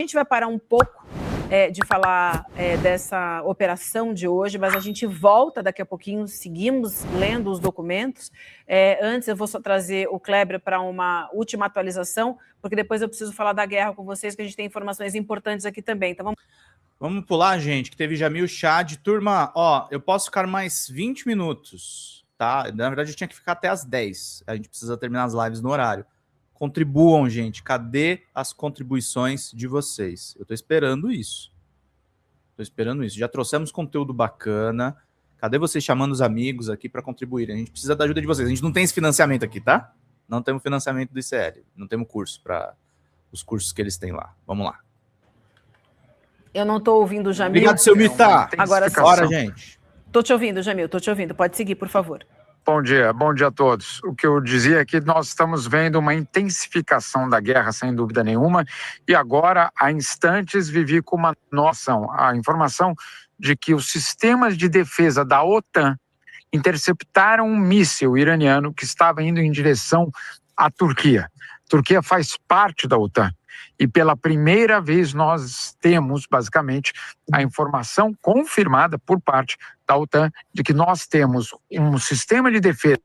gente vai parar um pouco de falar dessa operação de hoje, mas a gente volta daqui a pouquinho, seguimos lendo os documentos. Antes eu vou só trazer o Kleber para uma última atualização, porque depois eu preciso falar da guerra com vocês, que a gente tem informações importantes aqui também. Então vamos pular, gente, que teve Jamil Chad. Turma, ó, eu posso ficar mais 20 minutos, tá? Na verdade eu tinha que ficar até as 10. A gente precisa terminar as lives no horário. Contribuam, gente. Cadê as contribuições de vocês? Eu tô esperando isso. Já trouxemos conteúdo bacana. Cadê vocês chamando os amigos aqui para contribuírem? A gente precisa da ajuda de vocês. A gente não tem esse financiamento aqui, tá? Não temos financiamento do ICL. Não temos curso para os cursos que eles têm lá. Vamos lá. Eu não tô ouvindo o Jamil. Obrigado, seu Mita. Agora sim. Bora, gente. Tô te ouvindo, Jamil. Tô te ouvindo. Pode seguir, por favor. Bom dia a todos. O que eu dizia é que nós estamos vendo uma intensificação da guerra, sem dúvida nenhuma, e agora, há instantes, vivi com uma noção, a informação de que os sistemas de defesa da OTAN interceptaram um míssil iraniano que estava indo em direção à Turquia. A Turquia faz parte da OTAN. E pela primeira vez nós temos, basicamente, a informação confirmada por parte da OTAN de que nós temos um sistema de defesa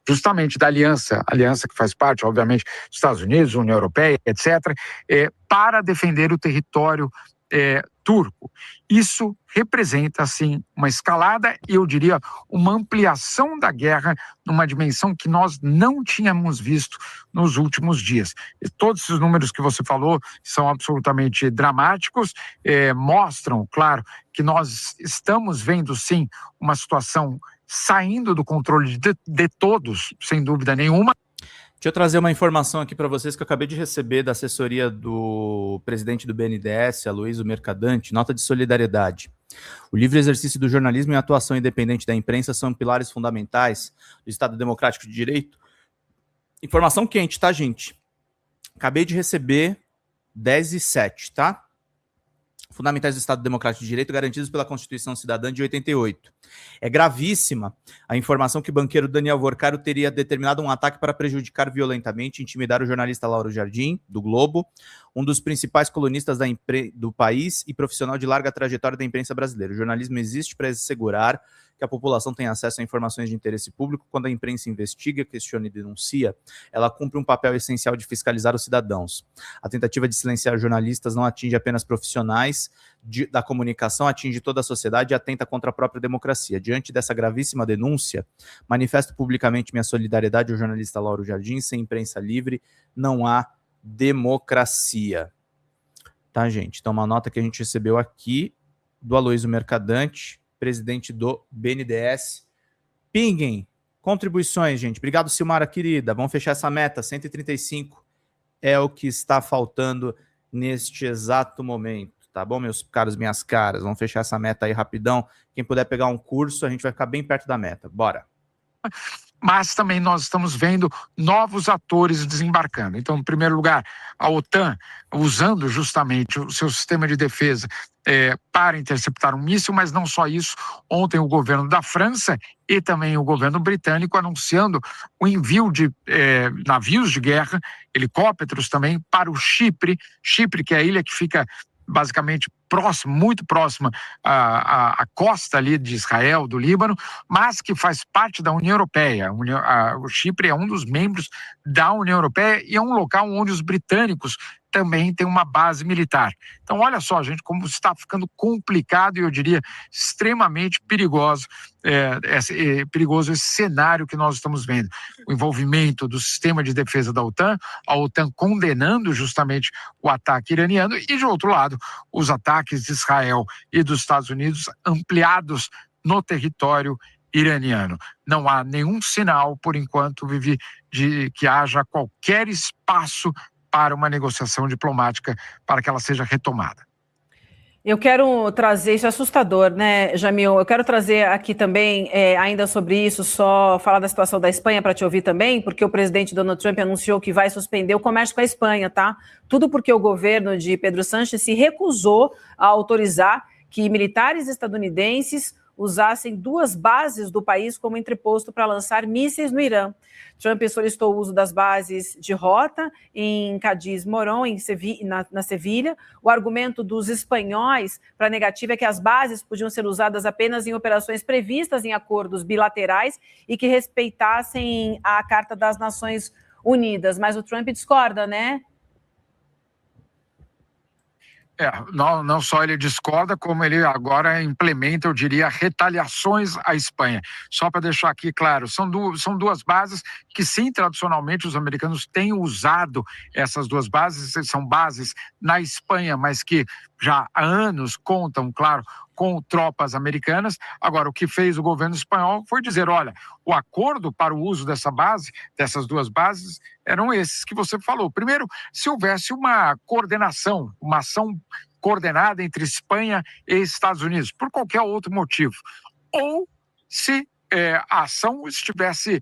justamente da aliança que faz parte, obviamente, dos Estados Unidos, União Europeia, etc., para defender o território turco. Isso representa, assim, uma escalada e, eu diria, uma ampliação da guerra numa dimensão que nós não tínhamos visto nos últimos dias. E todos esses números que você falou são absolutamente dramáticos, mostram, claro, que nós estamos vendo, sim, uma situação saindo do controle de todos, sem dúvida nenhuma. Deixa eu trazer uma informação aqui para vocês que eu acabei de receber da assessoria do presidente do BNDES, Aloysio Mercadante, nota de solidariedade. O livre exercício do jornalismo e a atuação independente da imprensa são pilares fundamentais do Estado Democrático de Direito. Informação quente, tá, gente? Acabei de receber 10h07, tá? Fundamentais do Estado Democrático de Direito garantidos pela Constituição Cidadã de 88. É gravíssima a informação que o banqueiro Daniel Vorcaro teria determinado um ataque para prejudicar violentamente e intimidar o jornalista Lauro Jardim, do Globo, um dos principais colunistas do país e profissional de larga trajetória da imprensa brasileira. O jornalismo existe para assegurar que a população tem acesso a informações de interesse público. Quando a imprensa investiga, questiona e denuncia, ela cumpre um papel essencial de fiscalizar os cidadãos. A tentativa de silenciar jornalistas não atinge apenas profissionais da comunicação, atinge toda a sociedade e atenta contra a própria democracia. Diante dessa gravíssima denúncia, manifesto publicamente minha solidariedade ao jornalista Lauro Jardim. Sem imprensa livre, não há democracia. Tá, gente? Então, uma nota que a gente recebeu aqui do Aloysio Mercadante, presidente do BNDES. Pinguem, contribuições, gente. Obrigado, Silmara, querida. Vamos fechar essa meta. 135 é o que está faltando neste exato momento. Tá bom, meus caros, minhas caras? Vamos fechar essa meta aí rapidão. Quem puder pegar um curso, a gente vai ficar bem perto da meta. Bora. Mas também nós estamos vendo novos atores desembarcando. Então, em primeiro lugar, a OTAN usando justamente o seu sistema de defesa para interceptar um míssil, mas não só isso. Ontem o governo da França e também o governo britânico anunciando o envio de navios de guerra, helicópteros também, para o Chipre, que é a ilha que fica basicamente muito próxima à costa ali de Israel, do Líbano, mas que faz parte da União Europeia. O Chipre é um dos membros da União Europeia e é um local onde os britânicos também têm uma base militar. Então, olha só, gente, como está ficando complicado e eu diria extremamente perigoso esse cenário que nós estamos vendo. O envolvimento do sistema de defesa da OTAN, a OTAN condenando justamente o ataque iraniano e, de outro lado, os ataques de Israel e dos Estados Unidos ampliados no território iraniano. Não há nenhum sinal, por enquanto, Vivi, de que haja qualquer espaço para uma negociação diplomática para que ela seja retomada. Eu quero trazer, isso é assustador, né, Jamil? Eu quero trazer aqui também, ainda sobre isso, só falar da situação da Espanha para te ouvir também, porque o presidente Donald Trump anunciou que vai suspender o comércio com a Espanha, tá? Tudo porque o governo de Pedro Sánchez se recusou a autorizar que militares estadunidenses usassem 2 bases do país como entreposto para lançar mísseis no Irã. Trump solicitou o uso das bases de Rota, em Cádiz, Morón, na Sevilha. O argumento dos espanhóis para a negativa é que as bases podiam ser usadas apenas em operações previstas em acordos bilaterais e que respeitassem a Carta das Nações Unidas. Mas o Trump discorda, né? Não só ele discorda, como ele agora implementa, eu diria, retaliações à Espanha. Só para deixar aqui claro, são 2 bases que, sim, tradicionalmente os americanos têm usado essas 2 bases, são bases na Espanha, mas que já há anos contam, claro, com tropas americanas. Agora, o que fez o governo espanhol foi dizer, olha, o acordo para o uso dessas 2 bases, eram esses que você falou. Primeiro, se houvesse uma coordenação, uma ação coordenada entre Espanha e Estados Unidos, por qualquer outro motivo, ou se a ação estivesse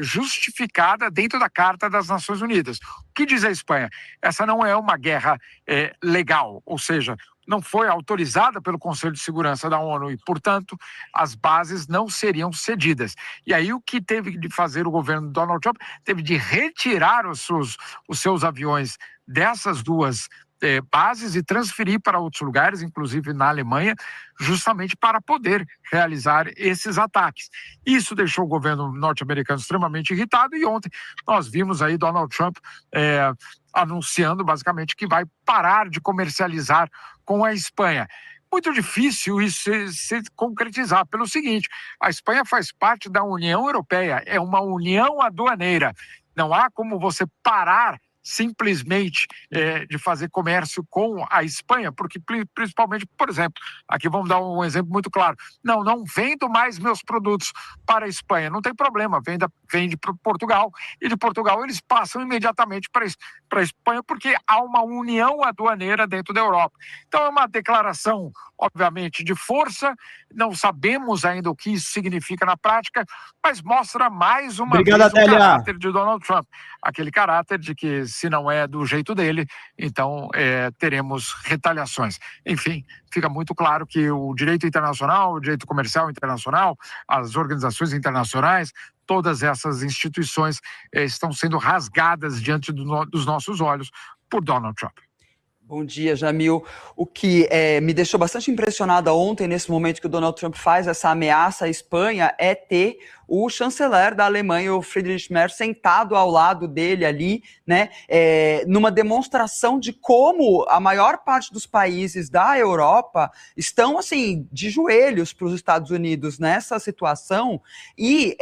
justificada dentro da Carta das Nações Unidas. O que diz a Espanha? Essa não é uma guerra legal, ou seja, não foi autorizada pelo Conselho de Segurança da ONU e, portanto, as bases não seriam cedidas. E aí o que teve de fazer o governo Donald Trump? Teve de retirar os seus aviões dessas 2 bases e transferir para outros lugares, inclusive na Alemanha, justamente para poder realizar esses ataques. Isso deixou o governo norte-americano extremamente irritado e ontem nós vimos aí Donald Trump anunciando basicamente que vai parar de comercializar com a Espanha. Muito difícil isso se concretizar pelo seguinte, a Espanha faz parte da União Europeia, é uma união aduaneira. Não há como você parar simplesmente de fazer comércio com a Espanha, porque principalmente, por exemplo, aqui vamos dar um exemplo muito claro, não vendo mais meus produtos para a Espanha, não tem problema, vende para Portugal, e de Portugal eles passam imediatamente para a Espanha, porque há uma união aduaneira dentro da Europa. Então é uma declaração, obviamente, de força, não sabemos ainda o que isso significa na prática, mas mostra mais uma vez o caráter de Donald Trump, aquele caráter de que se não é do jeito dele, então teremos retaliações. Enfim, fica muito claro que o direito internacional, o direito comercial internacional, as organizações internacionais, todas essas instituições estão sendo rasgadas diante dos nossos olhos por Donald Trump. Bom dia, Jamil. O que me deixou bastante impressionada ontem, nesse momento que o Donald Trump faz essa ameaça à Espanha, é ter o chanceler da Alemanha, o Friedrich Merz, sentado ao lado dele ali, né, numa demonstração de como a maior parte dos países da Europa estão, assim, de joelhos para os Estados Unidos nessa situação, e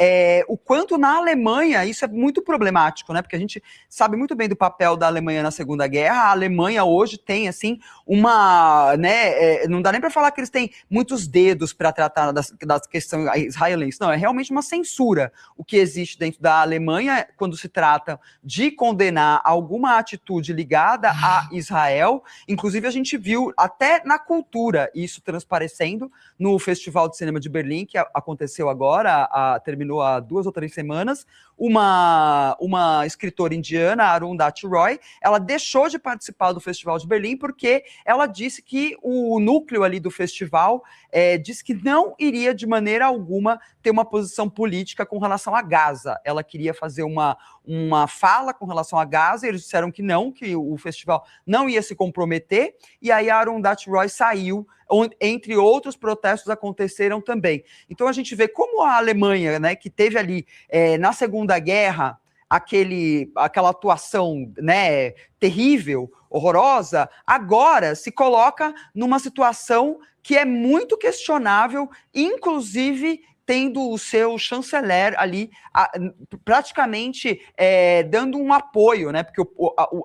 o quanto na Alemanha isso é muito problemático, né, porque a gente sabe muito bem do papel da Alemanha na Segunda Guerra. A Alemanha hoje tem, assim, uma, né, não dá nem para falar que eles têm muitos dedos para tratar das questões israelenses, não, é realmente uma censura o que existe dentro da Alemanha quando se trata de condenar alguma atitude ligada a Israel. Inclusive a gente viu até na cultura isso transparecendo no Festival de Cinema de Berlim, que aconteceu agora, terminou há 2 ou 3 semanas. Uma escritora indiana, Arundhati Roy, ela deixou de participar do Festival de Berlim porque ela disse que o núcleo ali do festival disse que não iria de maneira alguma ter uma posição política com relação a Gaza. Ela queria fazer uma fala com relação a Gaza, e eles disseram que não, que o festival não ia se comprometer, e aí a Arundhati Roy saiu, entre outros protestos aconteceram também. Então a gente vê como a Alemanha, né, que teve ali na Segunda Guerra aquela atuação, né, terrível, horrorosa, agora se coloca numa situação que é muito questionável, inclusive tendo o seu chanceler ali praticamente dando um apoio, né? Porque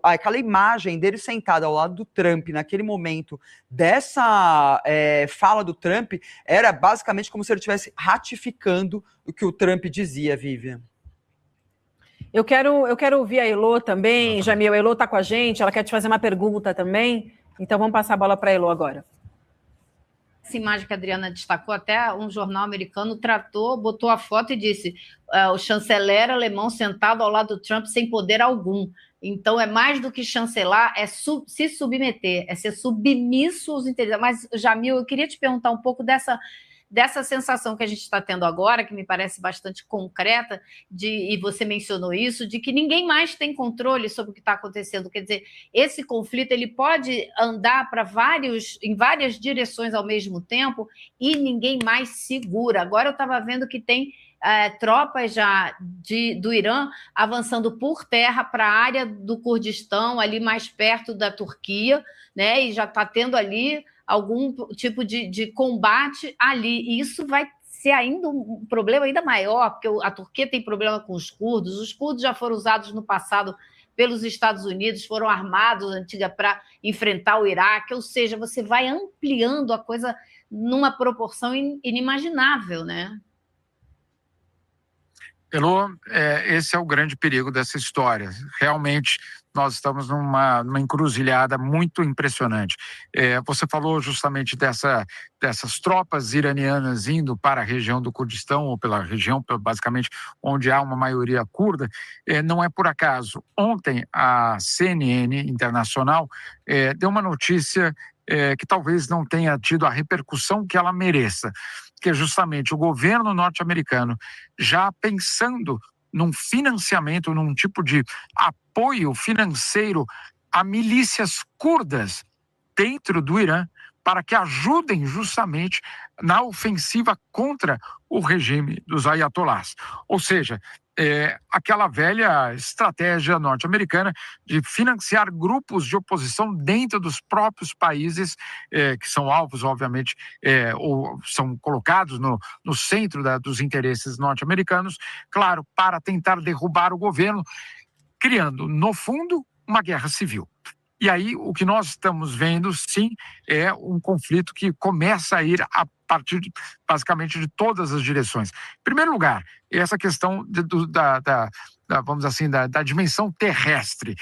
aquela imagem dele sentado ao lado do Trump naquele momento dessa fala do Trump era basicamente como se ele estivesse ratificando o que o Trump dizia, Vivian. Eu quero ouvir a Elô também, Jamil. A Elô está com a gente, ela quer te fazer uma pergunta também, então vamos passar a bola para a Elô agora. Essa imagem que a Adriana destacou, até um jornal americano botou a foto e disse o chanceler alemão sentado ao lado do Trump sem poder algum. Então, é mais do que chancelar, é se submeter, é ser submisso aos interesses. Mas, Jamil, eu queria te perguntar um pouco dessa sensação que a gente está tendo agora, que me parece bastante concreta, e você mencionou isso, de que ninguém mais tem controle sobre o que está acontecendo. Quer dizer, esse conflito ele pode andar em várias direções ao mesmo tempo e ninguém mais segura. Agora eu estava vendo que tem tropas já do Irã avançando por terra para a área do Kurdistão, ali mais perto da Turquia, né? E já está tendo ali algum tipo de combate ali. E isso vai ser ainda um problema ainda maior, porque a Turquia tem problema com os curdos já foram usados no passado pelos Estados Unidos, foram armados antiga para enfrentar o Iraque, ou seja, você vai ampliando a coisa numa proporção inimaginável, né? Elô, esse é o grande perigo dessa história. Realmente, nós estamos numa encruzilhada muito impressionante. Você falou justamente dessas tropas iranianas indo para a região do Kurdistão, ou pela região, basicamente, onde há uma maioria curda. Não é por acaso. Ontem, a CNN Internacional deu uma notícia que talvez não tenha tido a repercussão que ela mereça, que é justamente o governo norte-americano já pensando num financiamento, num tipo de apoio financeiro a milícias curdas dentro do Irã, para que ajudem justamente na ofensiva contra o regime dos ayatolás. Ou seja, aquela velha estratégia norte-americana de financiar grupos de oposição dentro dos próprios países que são alvos, obviamente, ou são colocados no centro dos interesses norte-americanos, claro, para tentar derrubar o governo, criando, no fundo, uma guerra civil. E aí, o que nós estamos vendo, sim, é um conflito que começa a ir a partir, basicamente, de todas as direções. Em primeiro lugar, essa questão vamos dizer assim, da dimensão terrestre.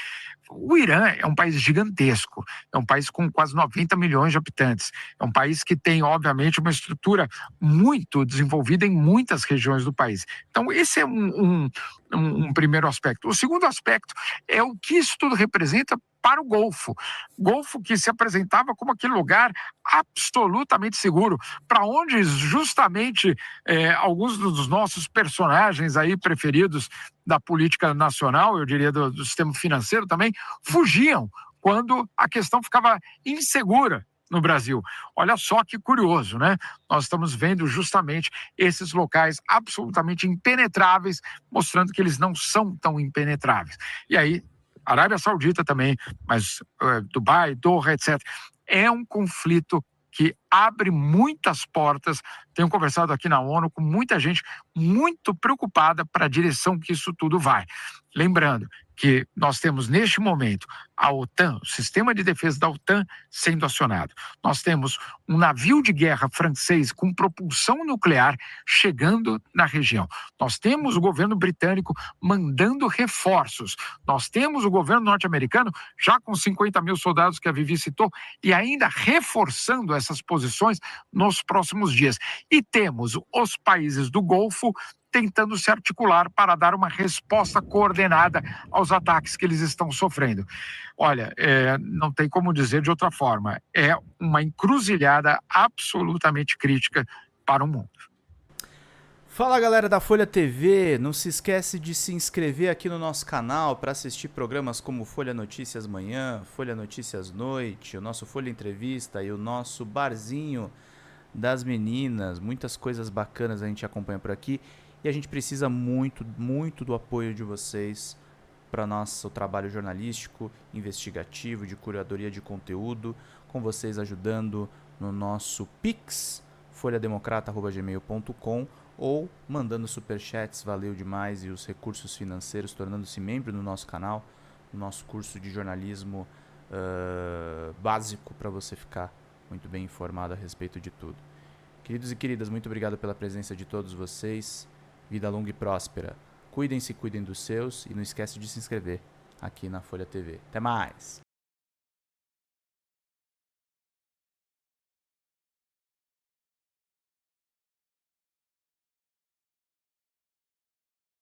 O Irã é um país gigantesco, é um país com quase 90 milhões de habitantes, é um país que tem, obviamente, uma estrutura muito desenvolvida em muitas regiões do país. Então, esse é um primeiro aspecto. O segundo aspecto é o que isso tudo representa para o Golfo. Golfo que se apresentava como aquele lugar absolutamente seguro, para onde justamente alguns dos nossos personagens aí preferidos da política nacional, eu diria do sistema financeiro também, fugiam quando a questão ficava insegura no Brasil. Olha só que curioso, né? Nós estamos vendo justamente esses locais absolutamente impenetráveis, mostrando que eles não são tão impenetráveis. E aí, Arábia Saudita também, mas Dubai, Doha, etc. É um conflito que abre muitas portas. Tenho conversado aqui na ONU com muita gente muito preocupada para a direção que isso tudo vai. Lembrando que nós temos, neste momento, a OTAN, o sistema de defesa da OTAN sendo acionado. Nós temos um navio de guerra francês com propulsão nuclear chegando na região. Nós temos o governo britânico mandando reforços. Nós temos o governo norte-americano já com 50 mil soldados que a Vivi citou e ainda reforçando essas posições nos próximos dias. E temos os países do Golfo tentando se articular para dar uma resposta coordenada aos ataques que eles estão sofrendo. Olha, não tem como dizer de outra forma, é uma encruzilhada absolutamente crítica para o mundo. Fala galera da Folha TV, não se esquece de se inscrever aqui no nosso canal para assistir programas como Folha Notícias Manhã, Folha Notícias Noite, o nosso Folha Entrevista e o nosso Barzinho das Meninas. Muitas coisas bacanas a gente acompanha por aqui. E a gente precisa muito, muito do apoio de vocês para nosso trabalho jornalístico, investigativo, de curadoria de conteúdo, com vocês ajudando no nosso Pix, folhademocrata@gmail.com, ou mandando superchats, valeu demais, e os recursos financeiros, tornando-se membro do nosso canal, no nosso curso de jornalismo básico, para você ficar muito bem informado a respeito de tudo. Queridos e queridas, muito obrigado pela presença de todos vocês. Vida longa e próspera. Cuidem-se, cuidem dos seus e não esquece de se inscrever aqui na Folha TV. Até mais!